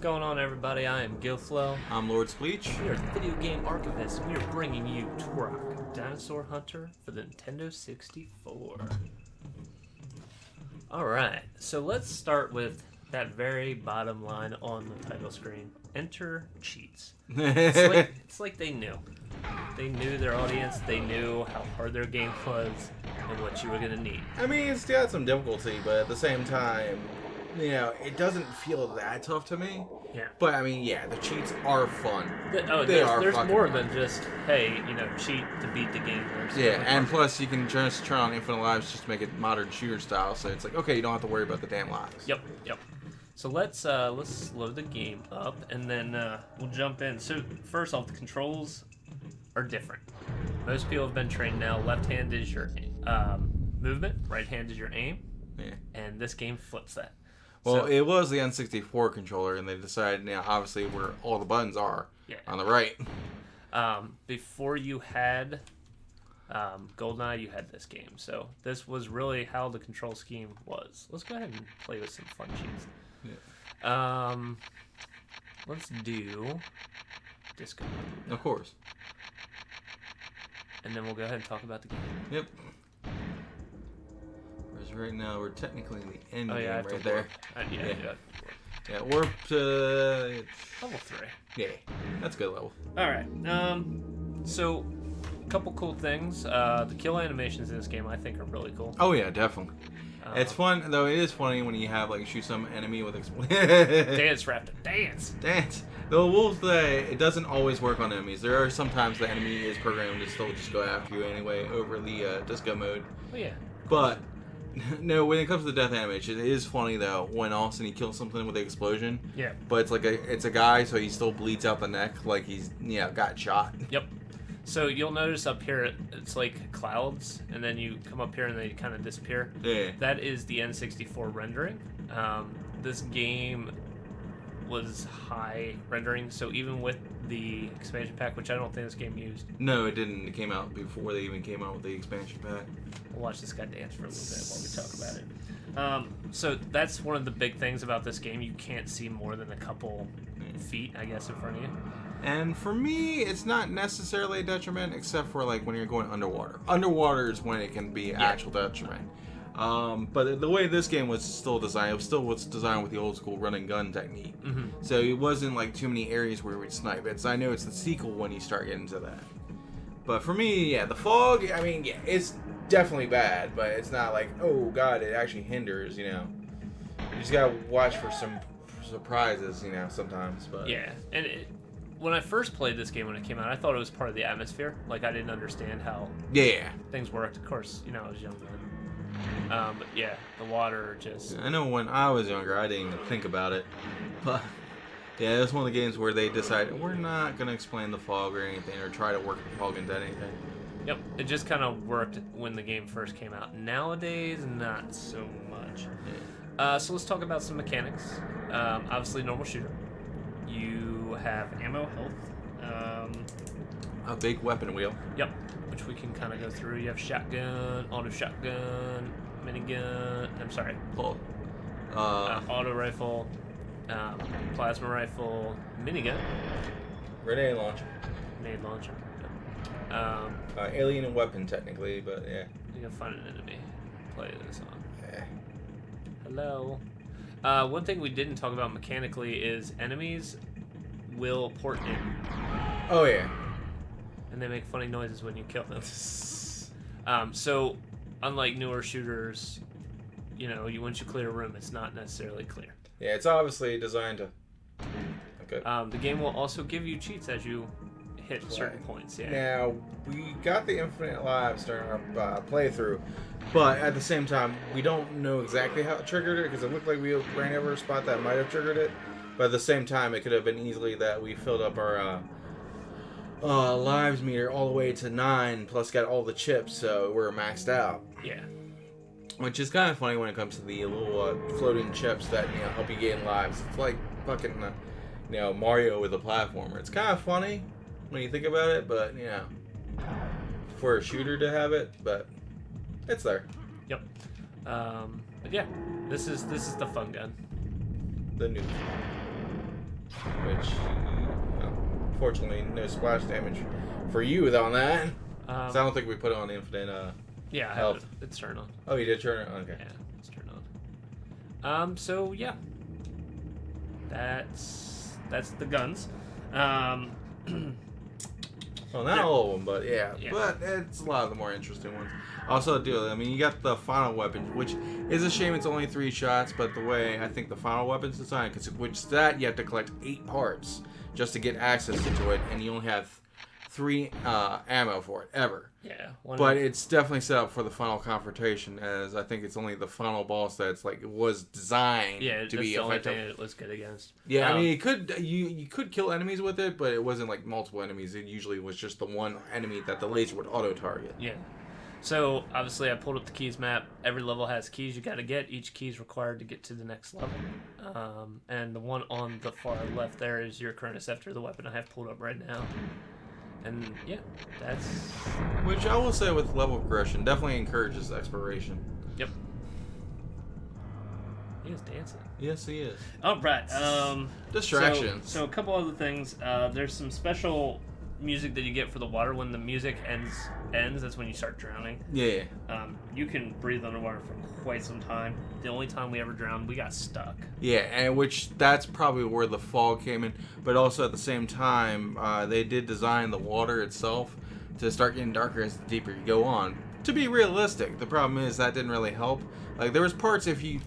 going on, everybody? I am Gilflo. I'm Lord Spleech. We are the Video Game Archivists, and we are bringing you Turok, Dinosaur Hunter for the Nintendo 64. Alright, so let's start with that very bottom line on the title screen. Enter cheats. It's like they knew. They knew their audience, they knew how hard their game was, and what you were going to need. I mean, it's got some difficulty, but at the same time, you know, it doesn't feel that tough to me. Yeah. But, I mean, yeah, the cheats are fun. There's more than just, hey, cheat to beat the game. Yeah, and plus you can just turn on Infinite Lives just to make it modern shooter style, so it's like, okay, you don't have to worry about the damn lives. Yep. So let's load the game up, and then we'll jump in. So first off, the controls are different. Most people have been trained now. Left hand is your movement, right hand is your aim, and this game flips that. Well, it was the N64 controller, and they decided, obviously, where all the buttons are on the right. Before you had GoldenEye, you had this game. So this was really how the control scheme was. Let's go ahead and play with some fun cheats. Yeah. Let's do Disco. Of course. And then we'll go ahead and talk about the game. Yep. Whereas right now we're technically in the end game right there. Yeah, we're up to level 3. Yeah, that's a good level. All right. So a couple cool things. The kill animations in this game I think are really cool. Oh yeah, definitely. It's fun though. It is funny when you have shoot some enemy with Dance, Raptor, dance. Though we'll say it doesn't always work on enemies. There are sometimes the enemy is programmed to still just go after you anyway over the disco mode. Oh yeah. But no, when it comes to the death animation, it is funny though when all of a sudden he kills something with the explosion. Yeah. But it's a guy, so he still bleeds out the neck like he's got shot. Yep. So you'll notice up here it's like clouds, and then you come up here and they kind of disappear. Yeah. That is the N64 rendering. This game was high rendering, so even with the expansion pack, which I don't think this game used. No, it didn't. It came out before they even came out with the expansion pack. We'll watch this guy dance for a little bit while we talk about it. So that's one of the big things about this game. You can't see more than a couple feet, I guess, in front of you. And for me, it's not necessarily a detriment, except for when you're going underwater. Underwater is when it can be actual detriment. But the way this game was still designed, it was designed with the old school run and gun technique. Mm-hmm. So it wasn't too many areas where we'd snipe. I know it's the sequel when you start getting to that. But for me, the fog, it's definitely bad, but it's not oh god, it actually hinders, You just gotta watch for some surprises, sometimes. But yeah, and when I first played this game when it came out, I thought it was part of the atmosphere. I didn't understand how things worked. Of course, I was young then. But yeah, the water just... I know when I was younger, I didn't even think about it. But yeah, it was one of the games where they decided, we're not going to explain the fog or anything, or try to work the fog into anything. Yep, it just kind of worked when the game first came out. Nowadays, not so much. Yeah. So let's talk about some mechanics. Obviously, normal shooter. You have ammo, health. A big weapon wheel. Yep, which we can kind of go through. You have shotgun, auto shotgun, minigun. I'm sorry. Auto rifle, plasma rifle, minigun. Grenade launcher. Yep. Alien and weapon, technically, but yeah. You can find an enemy. Play this on. Yeah. Hello. One thing we didn't talk about mechanically is enemies will port in. Oh, yeah. And they make funny noises when you kill them. So, unlike newer shooters, once you clear a room, it's not necessarily clear. Yeah, it's obviously designed to... Okay. The game will also give you cheats as you hit certain points. Yeah. Now, we got the Infinite Lives during our playthrough, but at the same time, we don't know exactly how it triggered it, because it looked like we ran over a spot that might have triggered it, but at the same time, it could have been easily that we filled up our lives meter all the way to 9, plus got all the chips, so we're maxed out. Yeah. Which is kind of funny when it comes to the little floating chips that help you gain lives. It's like fucking Mario with a platformer. It's kind of funny when you think about it, but for a shooter to have it, but it's there. Yep. But yeah, this is the fun gun. The new. which, unfortunately, no splash damage for you on that. So I don't think we put it on infinite. Yeah, I health. have it. It's turned on. Oh, you did turn it on? Okay. Yeah, it's turned on. So yeah, that's the guns. Well, not all of them, but yeah. But it's a lot of the more interesting ones. Also, you got the final weapon, which is a shame it's only 3 shots, but the way I think the final weapon's designed, which you have to collect 8 parts just to get access to it, and you only have 3 ammo for it, ever. Yeah. But it's definitely set up for the final confrontation, as I think it's only the final boss that's like it was designed to be the only effective. thing it was good against. Yeah, it could you could kill enemies with it, but it wasn't like multiple enemies. It usually was just the one enemy that the laser would auto target. Yeah. So obviously, I pulled up the keys map. Every level has keys you got to get. Each key is required to get to the next level. And the one on the far left there is your current after the weapon I have pulled up right now. And yeah, that's... Which I will say with level progression definitely encourages exploration. Yep. He is dancing. Yes, he is. All right. Distractions. So a couple other things. There's some special music that you get for the water. When the music ends, that's when you start drowning. Yeah. You can breathe underwater for quite some time. The only time we ever drowned, we got stuck. Yeah, and that's probably where the fog came in. But also at the same time, they did design the water itself to start getting darker as the deeper you go on. To be realistic, the problem is that didn't really help. Like, there was parts if you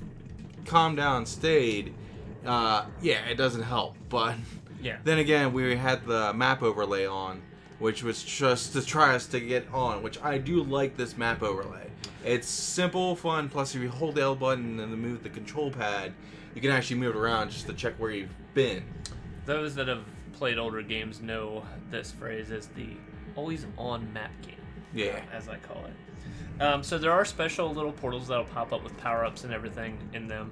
calmed down and stayed, it doesn't help. But yeah. Then again, we had the map overlay on, which was just to try us to get on, which I do like this map overlay. It's simple, fun, plus if you hold the L button and then move the control pad, you can actually move it around just to check where you've been. Those that have played older games know this phrase as the always on map game. Yeah. As I call it. So there are special little portals that'll pop up with power-ups and everything in them,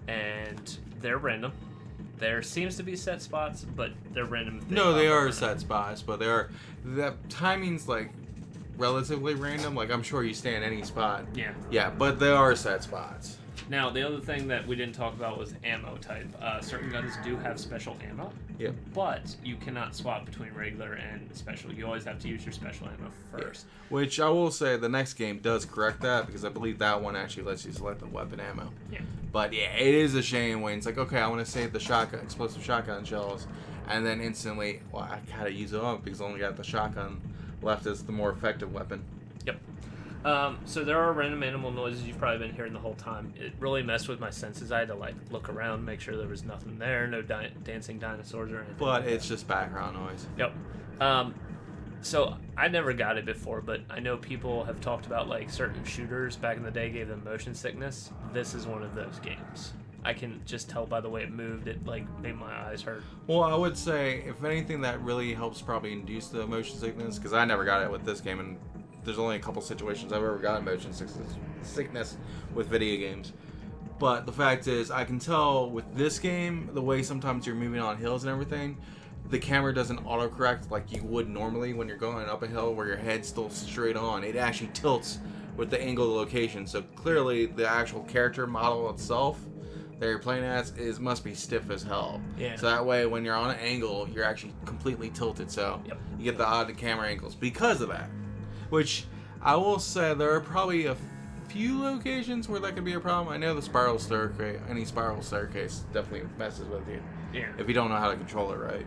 and they're random. There seems to be set spots, but they're random. No, they are set spots, but the timing's like relatively random. Like, I'm sure you stay in any spot. Yeah. Yeah, but they are set spots. Now, the other thing that we didn't talk about was ammo type. Certain guns do have special ammo. Yep. But you cannot swap between regular and special. You always have to use your special ammo first. Yeah. Which I will say the next game does correct that, because I believe that one actually lets you select the weapon ammo. Yeah. But yeah, it is a shame when it's like, okay, I want to save the explosive shotgun shells, and then instantly, well, I gotta use it up because I only got the shotgun left as the more effective weapon. Yep. So there are random animal noises you've probably been hearing the whole time. It really messed with my senses. I had to look around, make sure there was nothing there, no dancing dinosaurs or anything. But it's just background noise. Yep. So I never got it before, but I know people have talked about certain shooters back in the day gave them motion sickness. This is one of those games. I can just tell by the way it moved. It made my eyes hurt. Well, I would say if anything that really helps probably induce the motion sickness, because I never got it with this game, and there's only a couple situations I've ever gotten motion sickness with video games. But the fact is, I can tell with this game, the way sometimes you're moving on hills and everything, the camera doesn't autocorrect like you would normally when you're going up a hill where your head's still straight on. It actually tilts with the angle of the location. So clearly the actual character model itself that you're playing as must be stiff as hell. Yeah. So that way when you're on an angle, you're actually completely tilted. So you get the odd camera angles because of that. Which I will say there are probably a few locations where that could be a problem. I know the spiral staircase, any spiral staircase definitely messes with you. Yeah. If you don't know how to control it right.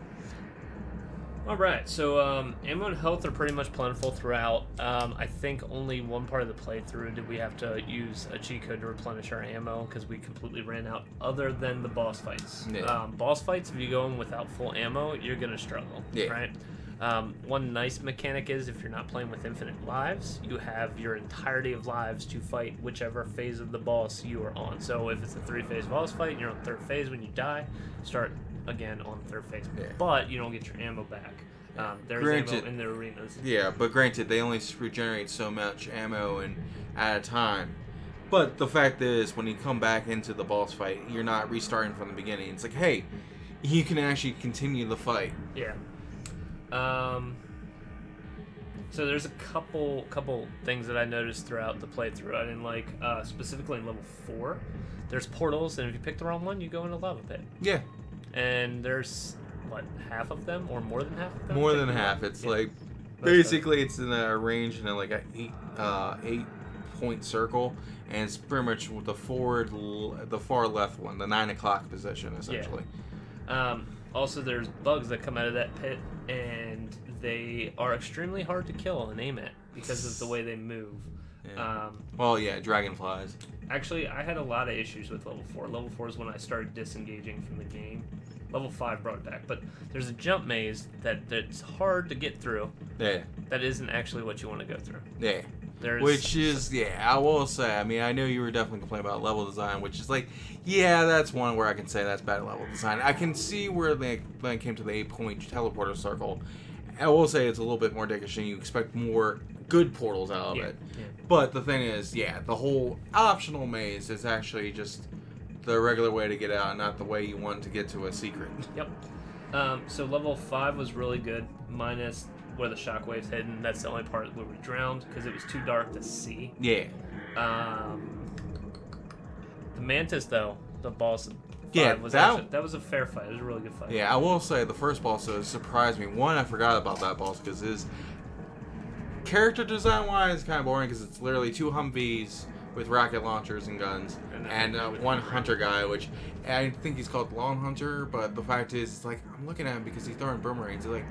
All right, so ammo and health are pretty much plentiful throughout. I think only one part of the playthrough did we have to use a cheat code to replenish our ammo because we completely ran out, other than the boss fights. Yeah. Boss fights, if you go in without full ammo, you're going to struggle, right? One nice mechanic is if you're not playing with infinite lives, you have your entirety of lives to fight whichever phase of the boss you are on. So if it's a 3-phase boss fight and you're on 3rd phase when you die, start again on 3rd phase. Yeah. But you don't get your ammo back. There's ammo in the arenas. Yeah, but granted, they only regenerate so much ammo at a time. But the fact is, when you come back into the boss fight, you're not restarting from the beginning. It's like, hey, you can actually continue the fight. Yeah. So there's a couple things that I noticed throughout the playthrough I didn't like, specifically in level 4. There's portals, and if you pick the wrong one, you go in a lava pit. Yeah. And there's, half of them or more than half of them? More than half. It's like, basically it's in a range in like a 8-point circle, and it's pretty much the far left one, the 9 o'clock position, essentially. Yeah. Also, there's bugs that come out of that pit, and they are extremely hard to kill and aim at because of the way they move. Yeah. Dragonflies. Actually, I had a lot of issues with level 4. Level 4 is when I started disengaging from the game. Level 5 brought it back, but there's a jump maze that's hard to get through. Yeah. That isn't actually what you want to go through. Yeah. I will say, I mean, I know you were definitely complaining about level design, which is like, yeah, that's one where I can say that's bad level design. I can see where when it came to the 8-point teleporter circle, I will say it's a little bit more dickish and you expect more good portals out of it. Yeah. But the thing is, the whole optional maze is actually just the regular way to get out, not the way you want to get to a secret. Yep. So level 5 was really good, minus where the shockwaves hit, and that's the only part where we drowned because it was too dark to see. Yeah. The Mantis, though, the boss. That was a fair fight. It was a really good fight. Yeah, I will say the first boss surprised me. One, I forgot about that boss because his character design-wise is kind of boring because it's literally 2 Humvees with rocket launchers and guns, and one hunter guy, which I think he's called Long Hunter, but the fact is, it's like, I'm looking at him because he's throwing boomerangs. He's like,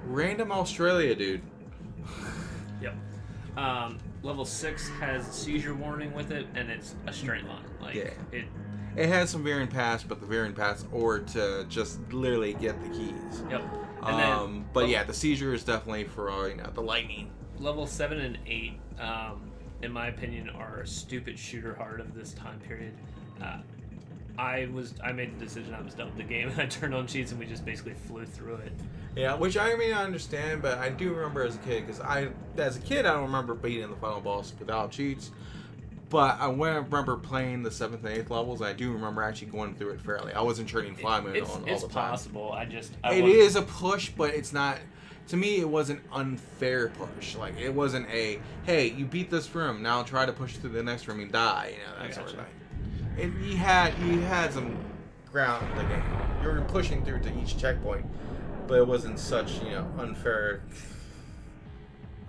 random Australia dude. Yep. Level 6 has seizure warning with it, and it's a straight line. It has some variant paths, but the variant paths are to just literally get the keys. Yep. The seizure is definitely for the lightning. Level 7 and 8, in my opinion, are a stupid shooter hard of this time period. I made the decision I was done with the game, and I turned on cheats, and we just basically flew through it. Yeah, which I mean I understand, but I do remember as a kid, because I don't remember beating the final boss without cheats. But I remember playing the 7th and 8th levels, and I do remember actually going through it fairly. I wasn't turning fly mode on all the time. It's possible. It is a push, but it's not. To me, it was an unfair push. Like, it wasn't a, hey, you beat this room, now try to push through the next room and die. That sort of thing. You had some ground, like you were pushing through to each checkpoint, but it wasn't such unfair.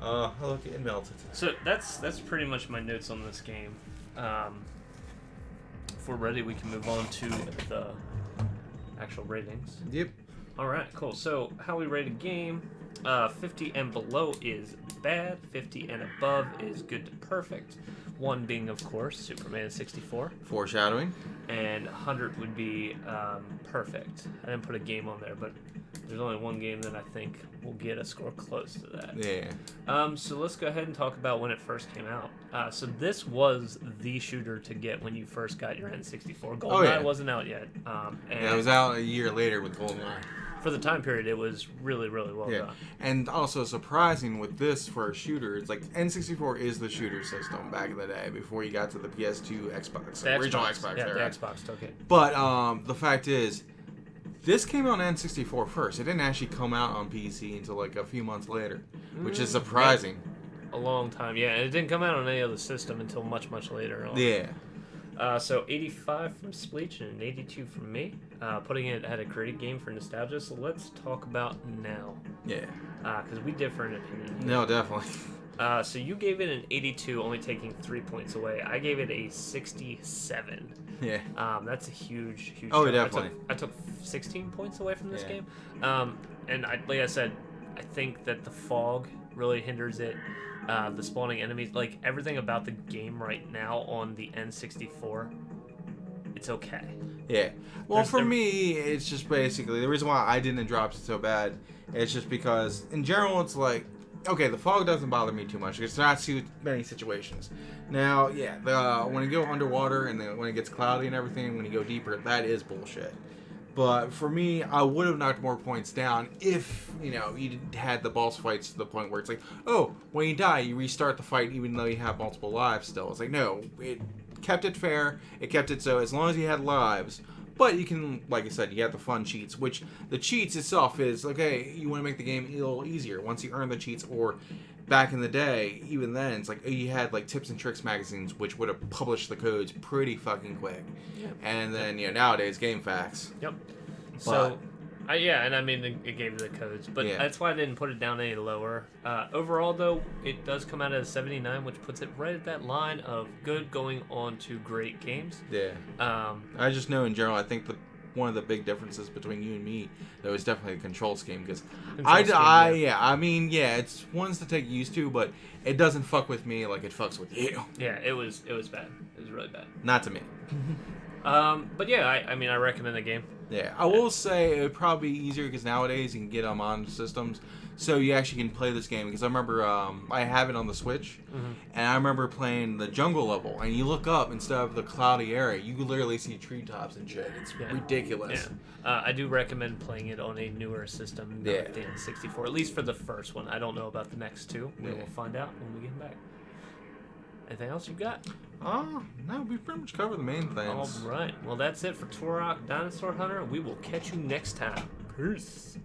Look, it melted. So that's pretty much my notes on this game. If we're ready, we can move on to the actual ratings. Yep. All right, cool. So how we rate a game? 50 and below is bad. 50 and above is good to perfect. 1 being, of course, Superman 64. Foreshadowing. And 100 would be perfect. I didn't put a game on there, but there's only one game that I think will get a score close to that. Yeah. So let's go ahead and talk about when it first came out. So this was the shooter to get when you first got your N64. GoldenEye wasn't out yet. It was out a year later with GoldenEye. For the time period, it was really, really well done. And also surprising with this for a shooter, it's like N64 is the shooter system back in the day before you got to the PS2, Xbox, the original Xbox era. The Xbox took it. But the fact is, this came out on N64 first. It didn't actually come out on PC until like a few months later, which is surprising. A long time, yeah. And it didn't come out on any other system until much, much later on. Yeah. So 85 from Spleech and an 82 from me, putting it at a great game for nostalgia. So let's talk about now. Yeah. Because we differ in opinion. No, definitely. So you gave it an 82, only taking 3 points away. I gave it a 67. Yeah. That's a huge, huge. Oh, definitely. I took 16 points away from this game. And like I said, I think that the fog really hinders it. The spawning enemies, like everything about the game right now on the N64, it's okay. Yeah. Well, for me, it's just basically the reason why I didn't drop it so bad. It's just because in general, it's like, okay, the fog doesn't bother me too much. It's not too many situations. Now, when you go underwater and then when it gets cloudy and everything, when you go deeper, that is bullshit. But for me, I would have knocked more points down if, you had the boss fights to the point where it's like, oh, when you die, you restart the fight even though you have multiple lives still. It's like, no, it kept it fair. It kept it so as long as you had lives. But you can, like I said, you have the fun cheats, which the cheats itself is, okay, you want to make the game a little easier once you earn the cheats, or back in the day, even then, it's like you had like tips and tricks magazines, which would have published the codes pretty fucking quick. Yep. And then, nowadays, game facts. Yep. So, yeah, and I mean, it gave you the codes, but that's why I didn't put it down any lower. Overall, though, it does come out as 79, which puts it right at that line of good going on to great games. Yeah. I just know in general, I think one of the big differences between you and me, though, is definitely the control scheme. Because it's ones to take used to, but it doesn't fuck with me like it fucks with you. Yeah, it was bad. It was really bad. Not to me. But yeah, I mean, I recommend the game. Yeah, I will say it would probably be easier because nowadays you can get them on systems, so you actually can play this game. Because I remember I have it on the Switch, and I remember playing the jungle level, and you look up instead of the cloudy area, you can literally see treetops and shit. It's ridiculous. Yeah. I do recommend playing it on a newer system, the N64, at least for the first one. I don't know about the next two. We will find out when we get back. Anything else you got? No, we pretty much covered the main things. All right. Well, that's it for Turok Dinosaur Hunter. We will catch you next time. Peace.